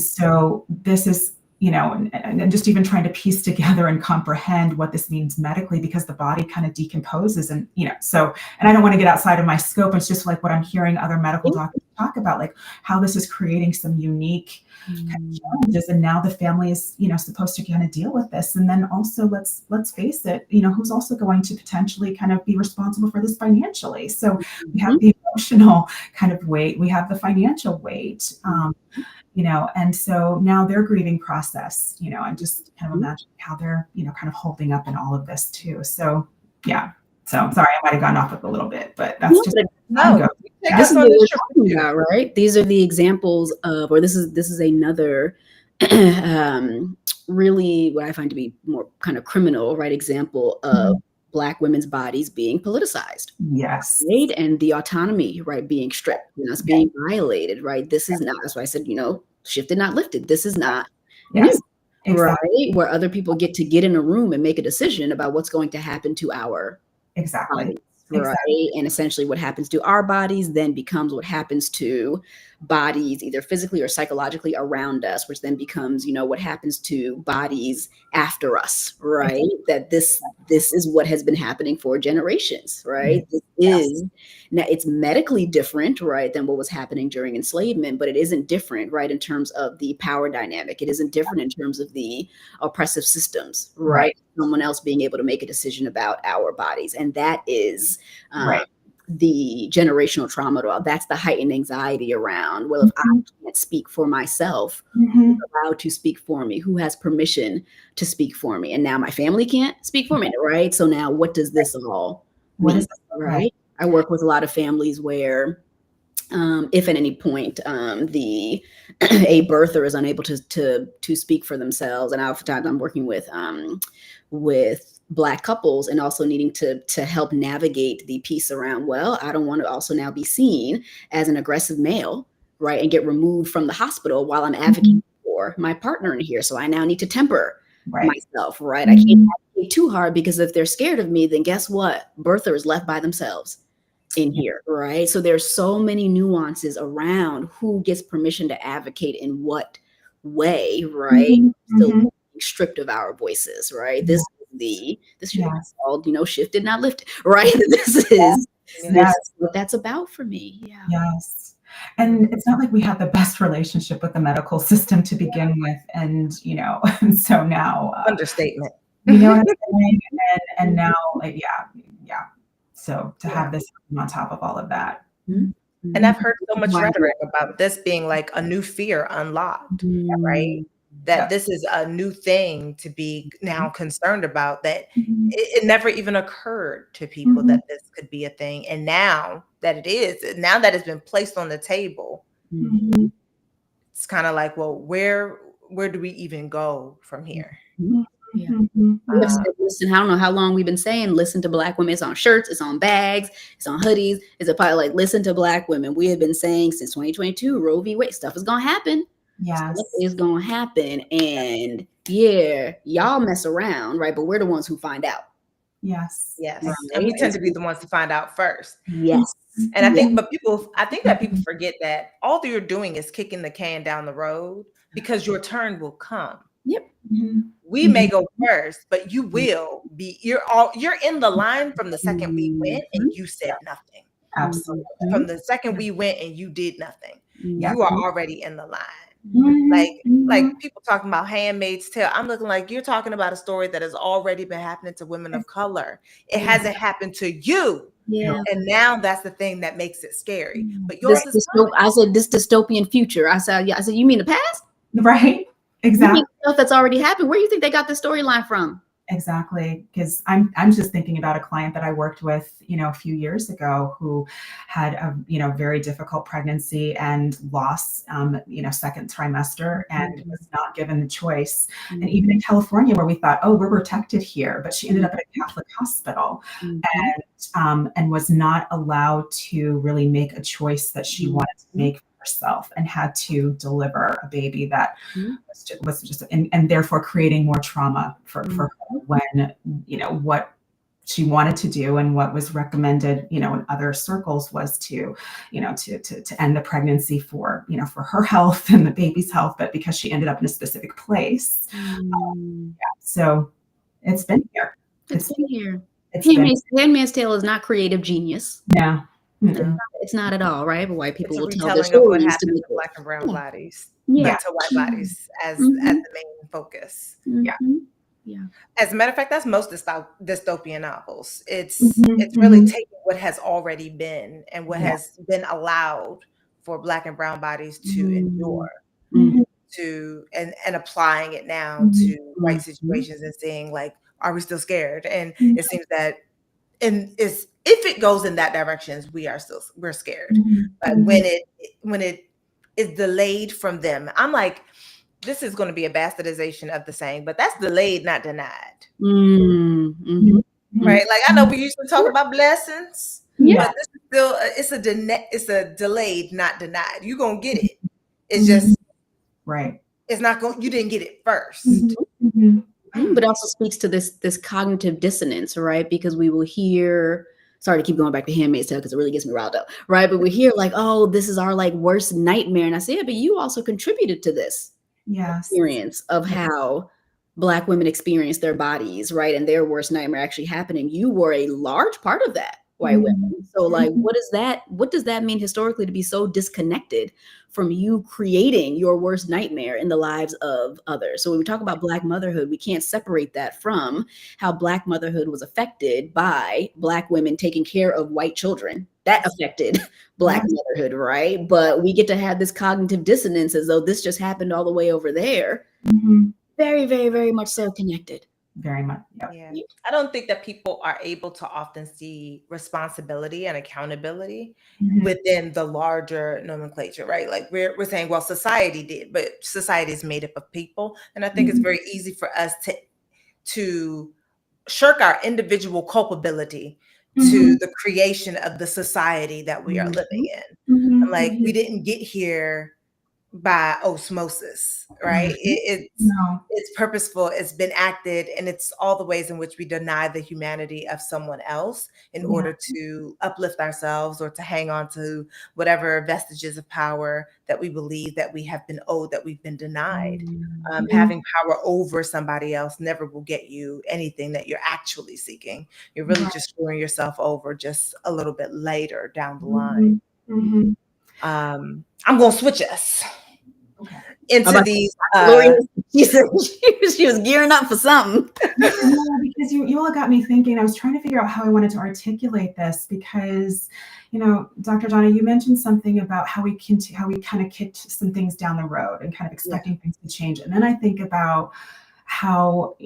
so this is, you know, and just even trying to piece together and comprehend what this means medically, because the body kind of decomposes. And, you know, so, and I don't want to get outside of my scope. It's just like what I'm hearing other medical doctors talk about, like how this is creating some unique kind of challenges. And now the family is, you know, supposed to kind of deal with this. And then also, let's face it, you know, who's also going to potentially kind of be responsible for this financially. So we have the emotional kind of weight, we have the financial weight, you know, and so now their grieving process, you know, and just kind of imagine how they're, you know, kind of holding up in all of this too. So, yeah. So sorry, I might have gone off a little bit, but that's just this is what we're talking about, right? These are the examples of, or this is another really what I find to be more kind of criminal, right, example of Black women's bodies being politicized. Yes. Right. And the autonomy, right, being stripped, and us being violated, right? This is not, that's why I said, you know, shifted, not lifted. This is not new, right? Where other people get to get in a room and make a decision about what's going to happen to our bodies, right? And essentially what happens to our bodies then becomes what happens to bodies either physically or psychologically around us, which then becomes, you know, what happens to bodies after us, right? That this is what has been happening for generations, right? This is, now it's medically different, right, than what was happening during enslavement, but it isn't different, right, in terms of the power dynamic. It isn't different in terms of the oppressive systems, right? Someone else being able to make a decision about our bodies. And that is the generational trauma. That's the heightened anxiety around, well, if I can't speak for myself, who's allowed to speak for me? Who has permission to speak for me? And now my family can't speak for me, right? So now what does this all mean, right? I work with a lot of families where if at any point a birther is unable to speak for themselves, and oftentimes I'm working with Black couples and also needing to help navigate the piece around, well, I don't want to also now be seen as an aggressive male, right, and get removed from the hospital while I'm advocating for my partner in here. So I now need to temper myself, right? I can't advocate too hard, because if they're scared of me, then guess what? Birther is left by themselves in here, right? So there's so many nuances around who gets permission to advocate in what way, right? Still being stripped of our voices, right? This should be called, you know, shifted, not lifted, right? This is what that's about for me. Yes. And it's not like we had the best relationship with the medical system to begin with. And, and so now, Understatement. you know what I'm saying? And now, yeah. So to have this on top of all of that. And I've heard so much rhetoric about this being like a new fear unlocked, right? That this is a new thing to be now concerned about, that it never even occurred to people that this could be a thing. And now that it is, now that it's been placed on the table, it's kind of like, well, where do we even go from here? Yeah. Listen, I don't know how long we've been saying, listen to Black women. It's on shirts, it's on bags, it's on hoodies. It's a part like, listen to Black women. We have been saying since 2022, Roe v. Wade, stuff is going to happen. Yes. Stuff is going to happen. And yeah, y'all mess around, right? But we're the ones who find out. Yes. Yes. Right. And we tend to be the ones to find out first. Yes. And I think that people forget that all you're doing is kicking the can down the road, because your turn will come. Yep. We may go first, but you will be, you're in the line from the second we went and you said nothing. Absolutely. From the second we went and you did nothing, you are already in the line. Like people talking about Handmaid's Tale. I'm looking like, you're talking about a story that has already been happening to women of color. It hasn't happened to you. Yeah. And now that's the thing that makes it scary. But I said this dystopian future. I said, you mean the past? Right. Exactly. Stuff that's already happened. Where do you think they got this storyline from? Exactly. Because I'm just thinking about a client that I worked with, a few years ago, who had a, very difficult pregnancy and loss, second trimester, and was not given the choice. And even in California, where we thought, oh, we're protected here, but she ended up at a Catholic hospital and was not allowed to really make a choice that she wanted to make for herself, and had to deliver a baby that was just and therefore creating more trauma for her, when what she wanted to do and what was recommended in other circles was to to end the pregnancy for for her health and the baby's health, but because she ended up in a specific place. So it's been here. It's been here. It's Handmaid's Tale is not creative genius. Yeah. No, it's not at all, right? But white people will tell their stories of what stories happened to Black and brown bodies, but to white bodies as the main focus. Yeah. As a matter of fact, that's most dystopian novels. It's really taking what has already been and what has been allowed for Black and brown bodies to endure, to and applying it now to white situations and saying, like, are we still scared? And it seems that if it goes in that direction, we're scared. But when it is delayed from them, I'm like, this is going to be a bastardization of the saying, but that's delayed, not denied. Right? Like, I know we used to talk about blessings, but this is still it's a delayed, not denied. You're gonna get it. It's just right. It's not going. You didn't get it first. But it also speaks to this cognitive dissonance, right? Because we will hear, sorry to keep going back to Handmaid's Tale because it really gets me riled up, right? But we hear like, oh, this is our like worst nightmare. And I say, yeah, but you also contributed to this experience of how Black women experience their bodies, right? And their worst nightmare actually happening. You were a large part of that, white women. So like, what does that mean historically to be so disconnected from you creating your worst nightmare in the lives of others? So when we talk about Black motherhood, we can't separate that from how Black motherhood was affected by Black women taking care of white children. That affected Black motherhood, right? But we get to have this cognitive dissonance as though this just happened all the way over there. Very, very, very much so connected. Very much. Yeah. I don't think that people are able to often see responsibility and accountability within the larger nomenclature, right? Like we're saying, well, society did, but society is made up of people. And I think it's very easy for us to shirk our individual culpability to the creation of the society that we are living in. I'm like, we didn't get here by osmosis, right? It's purposeful, it's been acted, and it's all the ways in which we deny the humanity of someone else in order to uplift ourselves or to hang on to whatever vestiges of power that we believe that we have been owed, that we've been denied. Having power over somebody else never will get you anything that you're actually seeking. You're really just screwing yourself over just a little bit later down the line. I'm going to switch us into these. Lori, she was gearing up for something. No, because you all got me thinking. I was trying to figure out how I wanted to articulate this because, Dr. Donna, you mentioned something about how we kind of kicked some things down the road and kind of expecting things to change. And then I think about how,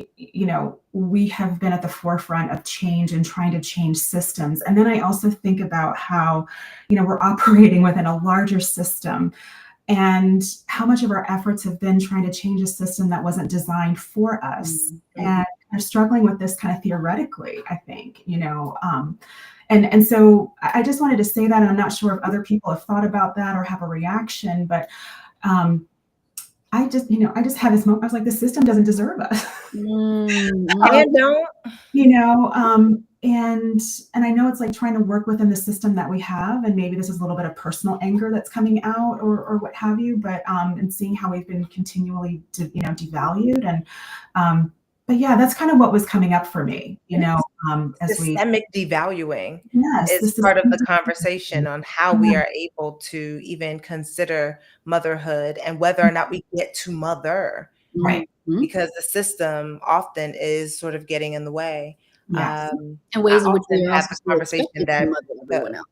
we have been at the forefront of change and trying to change systems. And then I also think about how, we're operating within a larger system and how much of our efforts have been trying to change a system that wasn't designed for us. And are struggling with this kind of theoretically, I think, and so I just wanted to say that, and I'm not sure if other people have thought about that or have a reaction, but I just had this moment. I was like, the system doesn't deserve us. And don't. And I know it's like trying to work within the system that we have, and maybe this is a little bit of personal anger that's coming out or what have you, but and seeing how we've been continually devalued, and but yeah, that's kind of what was coming up for me, as systemic devaluing is part of the conversation on how we are able to even consider motherhood and whether or not we get to mother, right? Because the system often is sort of getting in the way. Yes. And ways in which we have the conversation that everyone else.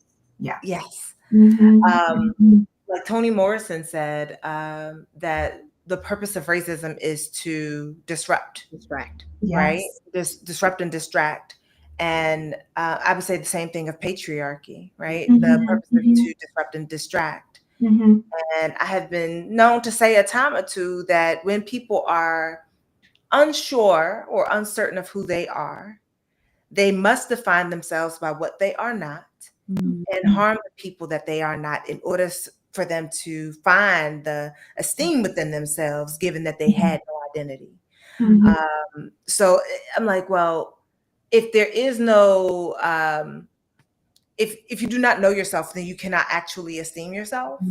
Yes. Mm-hmm. Like Toni Morrison said, that the purpose of racism is to distract, right? Disrupt and distract. And I would say the same thing of patriarchy, right? The purpose is to disrupt and distract. And I have been known to say a time or two that when people are unsure or uncertain of who they are, they must define themselves by what they are not and harm the people that they are not in order for them to find the esteem within themselves, given that they had no identity. So I'm like, well, if there is no, if you do not know yourself, then you cannot actually esteem yourself.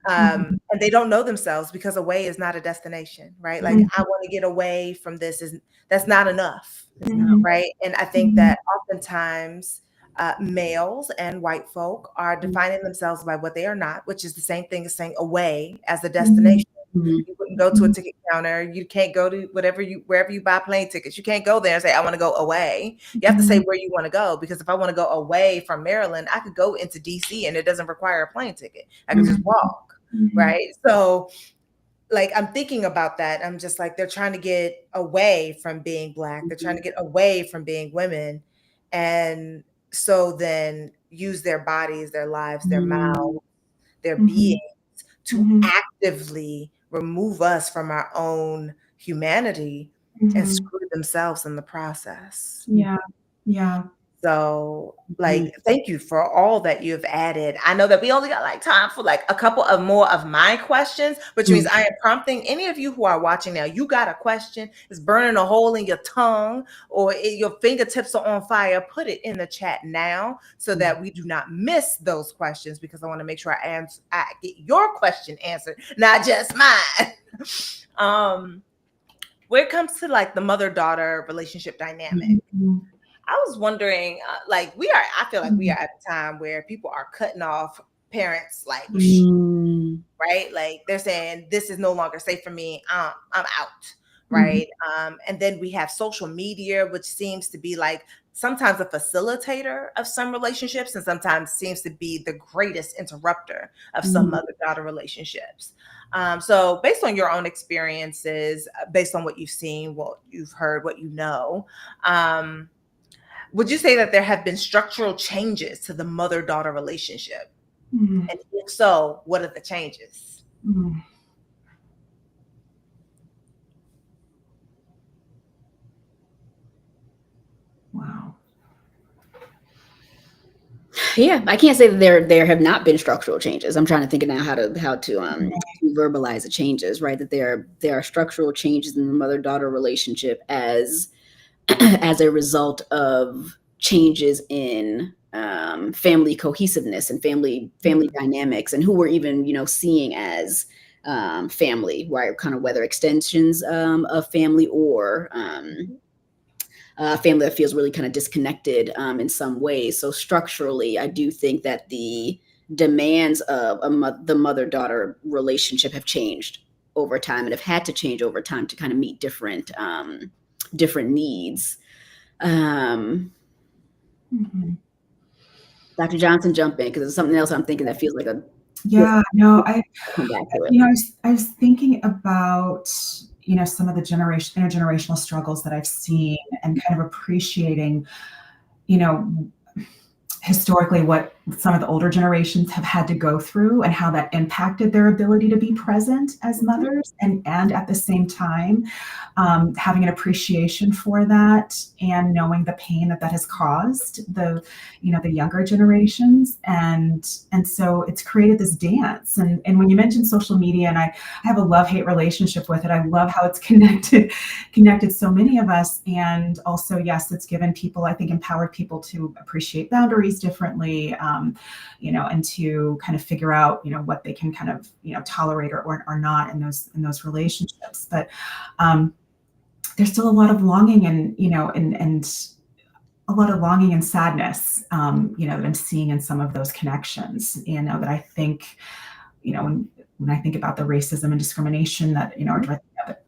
And they don't know themselves because away is not a destination, right? Like I want to get away from this, that's not enough, right? And I think that oftentimes males and white folk are defining themselves by what they are not, which is the same thing as saying away as a destination. You wouldn't go to a ticket counter. You can't go to wherever you buy plane tickets. You can't go there and say, I want to go away. You have to say where you want to go, because if I want to go away from Maryland, I could go into DC and it doesn't require a plane ticket. I can just walk, right? So like, I'm thinking about that. I'm just like, they're trying to get away from being Black. They're trying to get away from being women. And so then use their bodies, their lives, their mouths, their beings to actively remove us from our own humanity and screw themselves in the process. Yeah. So like, thank you for all that you've added. I know that we only got like time for like a couple of more of my questions, which means I am prompting any of you who are watching now, you got a question, it's burning a hole in your tongue or your fingertips are on fire, put it in the chat now so that we do not miss those questions, because I want to make sure I get your question answered, not just mine. When it comes to like the mother-daughter relationship dynamic, I was wondering, I feel like we are at a time where people are cutting off parents, like, right? Like they're saying, this is no longer safe for me. I'm out, right? And then we have social media, which seems to be like sometimes a facilitator of some relationships and sometimes seems to be the greatest interrupter of some mother-daughter relationships. So based on your own experiences, based on what you've seen, what you've heard, what you know, would you say that there have been structural changes to the mother-daughter relationship? And if so, what are the changes? Wow. Yeah, I can't say that there have not been structural changes. I'm trying to think of now how to verbalize the changes, right? That there are structural changes in the mother-daughter relationship as a result of changes in family cohesiveness and family dynamics, and who we're even seeing as family, right? Kind of whether extensions of family or family that feels really kind of disconnected in some ways. So structurally, I do think that the demands of the mother-daughter relationship have changed over time and have had to change over time to kind of meet different needs. Dr. Johnson, jump in, because there's something else I'm thinking that feels like a come back to it. I was thinking about some of the intergenerational struggles that I've seen, and kind of appreciating historically what some of the older generations have had to go through and how that impacted their ability to be present as mothers, and at the same time having an appreciation for that, and knowing the pain that has caused the younger generations, and so it's created this dance. And when you mentioned social media, and I have a love-hate relationship with it. I love how it's connected so many of us, and also, yes, it's given people, I think, empowered people to appreciate boundaries differently, and to kind of figure out what they can kind of tolerate or not in those relationships. But there's still a lot of longing, and a lot of longing and sadness, that I'm seeing in some of those connections. That I think, when I think about the racism and discrimination that that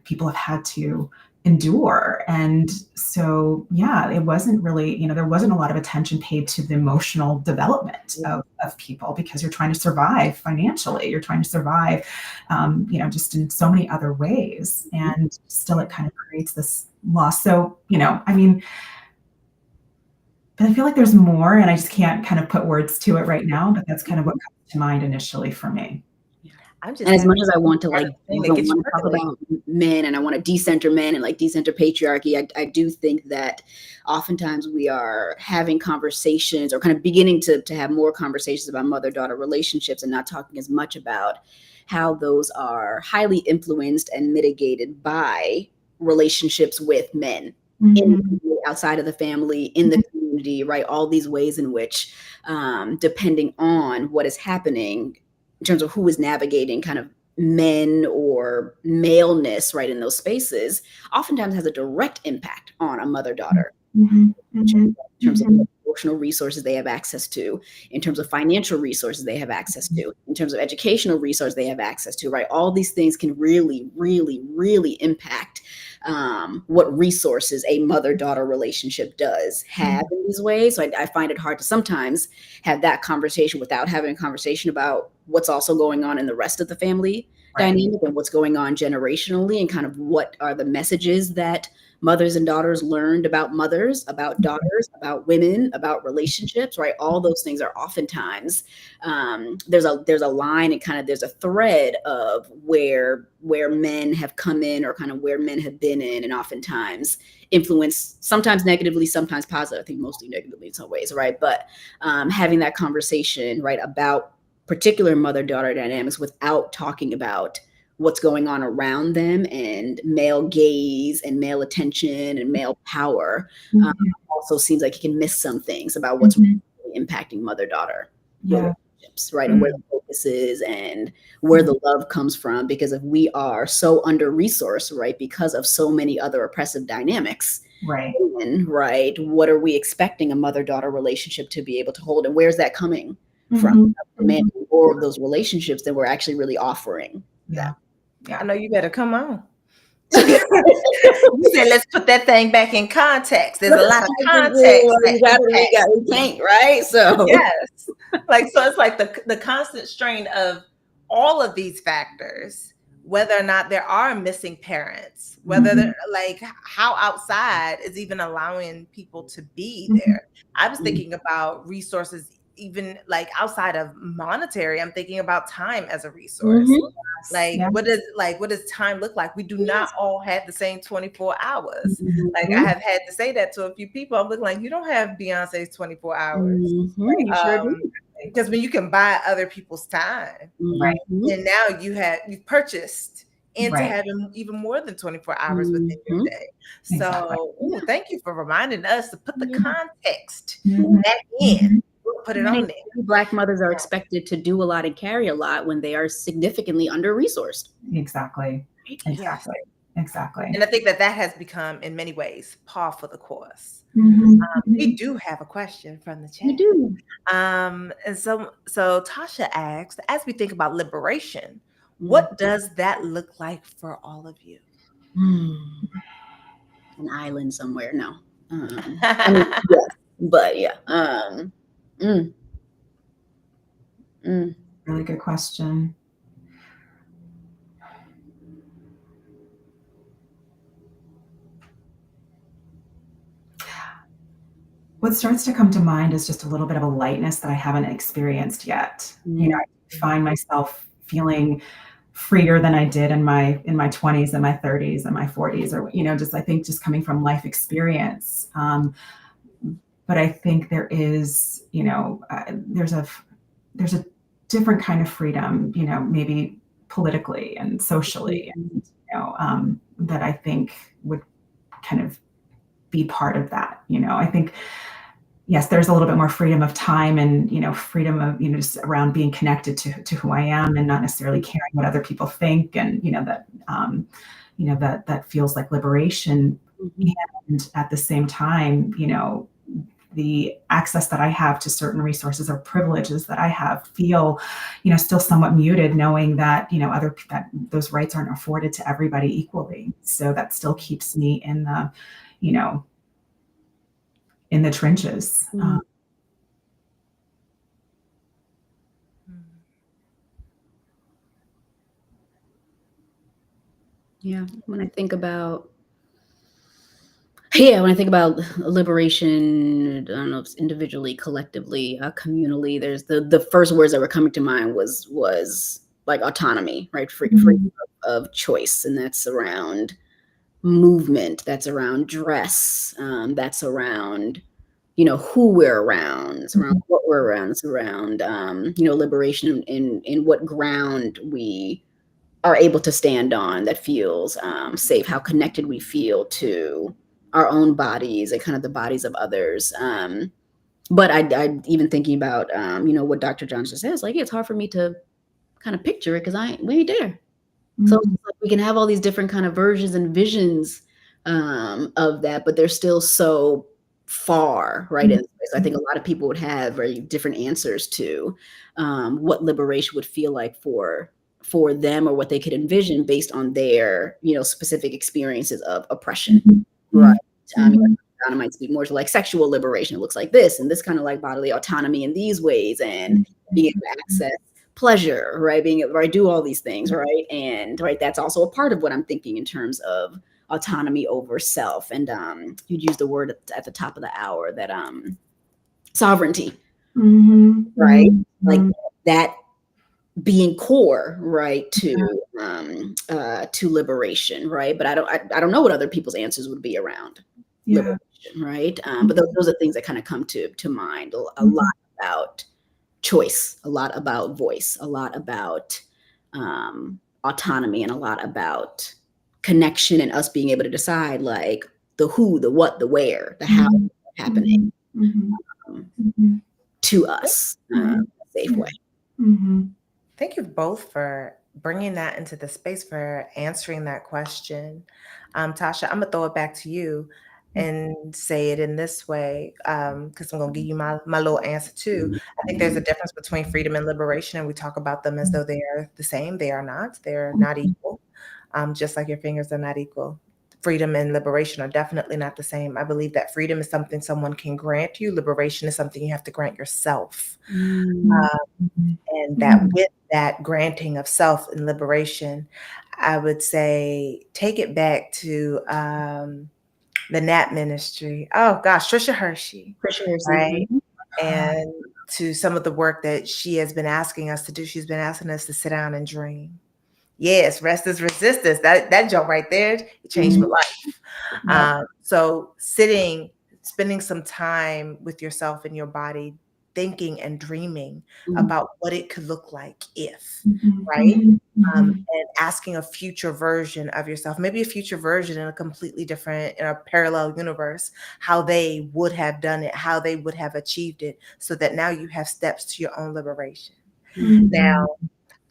people have had to endure. And so, yeah, it wasn't really, there wasn't a lot of attention paid to the emotional development of people, because you're trying to survive financially, you're trying to survive, just in so many other ways. And still it kind of creates this loss. So, but I feel like there's more, and I just can't kind of put words to it right now, but that's kind of what comes to mind initially for me. And as much as I want to talk about men, and I want to decenter men and decenter patriarchy, I do think that oftentimes we are having conversations, or kind of beginning to have more conversations about mother-daughter relationships, and not talking as much about how those are highly influenced and mitigated by relationships with men outside of the family, in the community, right? All these ways in which, depending on what is happening in terms of who is navigating kind of men or maleness, right, in those spaces, oftentimes has a direct impact on a mother-daughter. In terms of emotional resources they have access to, in terms of financial resources they have access to, in terms of educational resources they have access to, right? All these things can really, really, really impact what resources a mother-daughter relationship does have in these ways. So I find it hard to sometimes have that conversation without having a conversation about what's also going on in the rest of the family dynamic, and what's going on generationally, and kind of what are the messages that mothers and daughters learned about mothers, about daughters, about women, about relationships, right? All those things are oftentimes, there's a line, and kind of there's a thread of where men have come in, or kind of where men have been in, and oftentimes influence, sometimes negatively, sometimes positive. I think mostly negatively in some ways, right? But having that conversation, right, about particular mother-daughter dynamics without talking about what's going on around them, and male gaze and male attention and male power, also seems like it can miss some things about what's really impacting mother-daughter relationships, right? And where the focus is, and where the love comes from. Because if we are so under-resourced, right, because of so many other oppressive dynamics, right, what are we expecting a mother-daughter relationship to be able to hold? And where's that coming from? More of those relationships than we're actually really offering. Yeah. I know you better come on. You said, let's put that thing back in context. There's a lot of context. We can't, right? So yes, so it's like the constant strain of all of these factors, whether or not there are missing parents, whether they're how outside is even allowing people to be there. I was thinking about resources, even outside of monetary. I'm thinking about time as a resource. What does time look like? We do not all have the same 24 hours. I have had to say that to a few people. I'm looking like, you don't have Beyonce's 24 hours. Because when you can buy other people's time, right? And now you've purchased into having even more than 24 hours within your day. So thank you for reminding us to put the context back in. Put it on there. Black mothers are expected to do a lot and carry a lot when they are significantly under-resourced. Exactly. And I think that has become, in many ways, par for the course. We do have a question from the We chat. do. And so Tasha asked, as we think about liberation, what does that look like for all of you? An island somewhere. No. I mean, yes, but yeah. Really good question. What starts to come to mind is just a little bit of a lightness that I haven't experienced yet. You know, I find myself feeling freer than I did in my 20s and my 30s and my 40s, or just I think just coming from life experience. But I think there is, there's a different kind of freedom, maybe politically and socially, and that I think would kind of be part of that. I think, yes, there's a little bit more freedom of time and, freedom of, just around being connected to who I am and not necessarily caring what other people think. And, that feels like liberation. And at the same time, the access that I have to certain resources or privileges that I have feel, still somewhat muted, knowing that, that those rights aren't afforded to everybody equally. So that still keeps me in the, in the trenches. Yeah, when I think about liberation, I don't know if it's individually, collectively, communally, there's the first words that were coming to mind was like autonomy, right? Freedom of choice, and that's around movement, that's around dress, that's around who we're around, it's around what we're around, it's around liberation in what ground we are able to stand on that feels safe, how connected we feel to our own bodies and kind of the bodies of others. But I even thinking about what Dr. Johnson says, like, it's hard for me to kind of picture it because we ain't there. So like, we can have all these different kind of versions and visions of that, but they're still so far, right? And so I think a lot of people would have very different answers to what liberation would feel like for them, or what they could envision based on their specific experiences of oppression, right? It might speak more to like sexual liberation. It looks like this, and this kind of like bodily autonomy in these ways, and being able to access pleasure, right? Being able to do all these things, right? And that's also a part of what I'm thinking in terms of autonomy over self. And you'd use the word at the top of the hour, that sovereignty, right? Like that being core, right, to liberation, right? But I don't know what other people's answers would be around liberation, right? But those are things that kind of come to mind. A lot about choice, a lot about voice, a lot about autonomy, and a lot about connection, and us being able to decide like the who, the what, the where, the how happening to us in a safe way. Thank you both for bringing that into the space, for answering that question. Tasha, I'm gonna throw it back to you and say it in this way, because I'm gonna give you my little answer too. I think there's a difference between freedom and liberation, and we talk about them as though they are the same. They are not. They're not equal. Just like your fingers are not equal. Freedom and liberation are definitely not the same. I believe that freedom is something someone can grant you. Liberation is something you have to grant yourself. And that with that granting of self and liberation, I would say take it back to the Nat Ministry. Oh gosh, Trisha Hershey, right? And to some of the work that she has been asking us to do. She's been asking us to sit down and dream. Yes, rest is resistance. That jump right there, it changed my life. So spending some time with yourself and your body, thinking and dreaming about what it could look like if, right? And asking a future version of yourself, maybe a future version in a completely different, in a parallel universe, how they would have done it, how they would have achieved it, so that now you have steps to your own liberation. Now,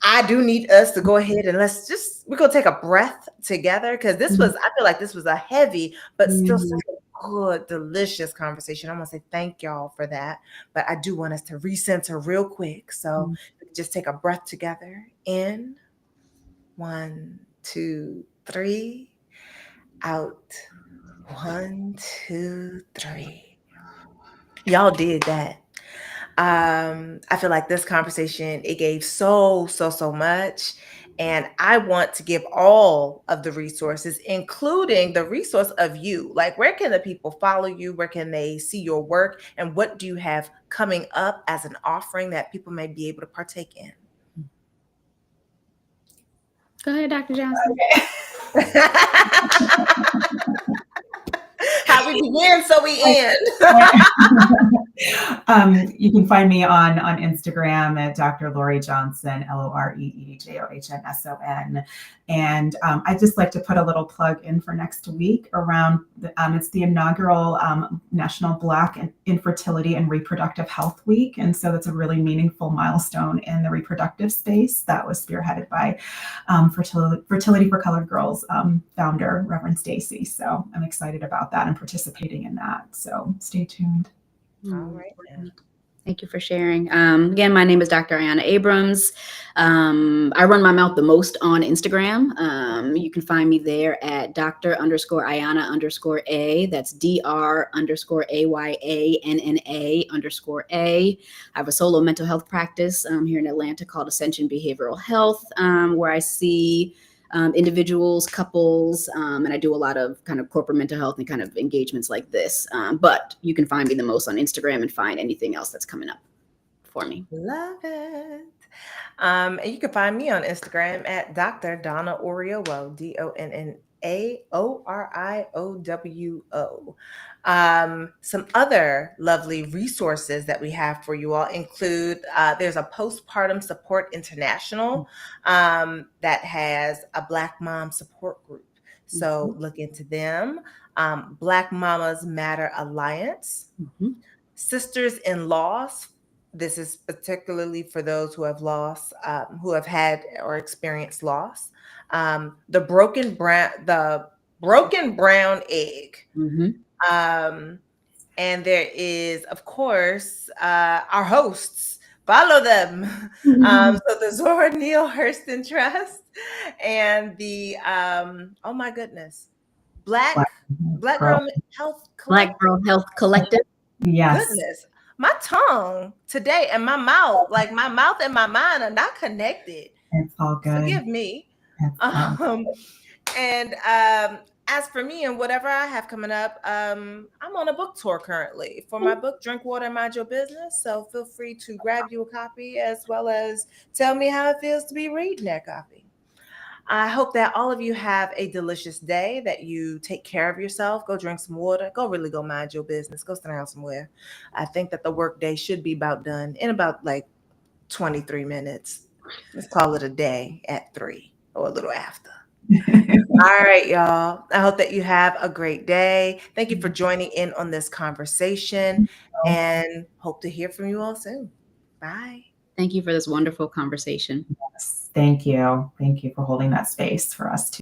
I do need us to go ahead and we're going to take a breath together, because I feel like this was a heavy, but still such a good, delicious conversation. I want to say thank y'all for that. But I do want us to recenter real quick. So just take a breath together. In, 1, 2, 3. Out, 1, 2, 3. Y'all did that. I feel like this conversation, it gave so much. And I want to give all of the resources, including the resource of you. Like, where can the people follow you? Where can they see your work? And what do you have coming up as an offering that people may be able to partake in? Go ahead, Dr. Johnson. Okay. How we begin, so we end. You can find me on Instagram at Dr. Lori Johnson, LOREEJOHNSON. And I just like to put a little plug in for next week around, it's the inaugural National Black Infertility and Reproductive Health Week. And so that's a really meaningful milestone in the reproductive space that was spearheaded by Fertility for Colored Girls founder, Reverend Stacy. So I'm excited about that and participating in that. So stay tuned. All right. Thank you for sharing. Again, my name is Dr. Ayanna Abrams. I run my mouth the most on Instagram. You can find me there at Dr._Ayanna_A. That's DR_AYANNA_A. I have a solo mental health practice here in Atlanta called Ascension Behavioral Health, where I see individuals, couples, and I do a lot of kind of corporate mental health and kind of engagements like this. But you can find me the most on Instagram and find anything else that's coming up for me. Love it. And you can find me on Instagram at Dr. Donna Oriowo, DonnaOriowo. Some other lovely resources that we have for you all include, there's a Postpartum Support International that has a Black Mom support group. So look into them. Black Mamas Matter Alliance. Sisters in Loss. This is particularly for those who have lost, who have had or experienced loss. The broken brown egg. And there is, of course, our hosts. Follow them. So the Zora Neale Hurston Trust and the oh my goodness, Black Girl Health Collective. Black Girl Health Collective. Yes. Goodness, my tongue today and my mouth, like my mouth and my mind are not connected. It's all good. Forgive me. And as for me and whatever I have coming up, I'm on a book tour currently for my book, Drink Water, Mind Your Business. So feel free to grab you a copy as well as tell me how it feels to be reading that copy. I hope that all of you have a delicious day, that you take care of yourself, go drink some water, go mind your business, go sit down somewhere. I think that the work day should be about done in about like 23 minutes. Let's call it a day at 3 or a little after. All right, y'all. I hope that you have a great day. Thank you for joining in on this conversation and hope to hear from you all soon. Bye. Thank you for this wonderful conversation. Yes, thank you. Thank you for holding that space for us too.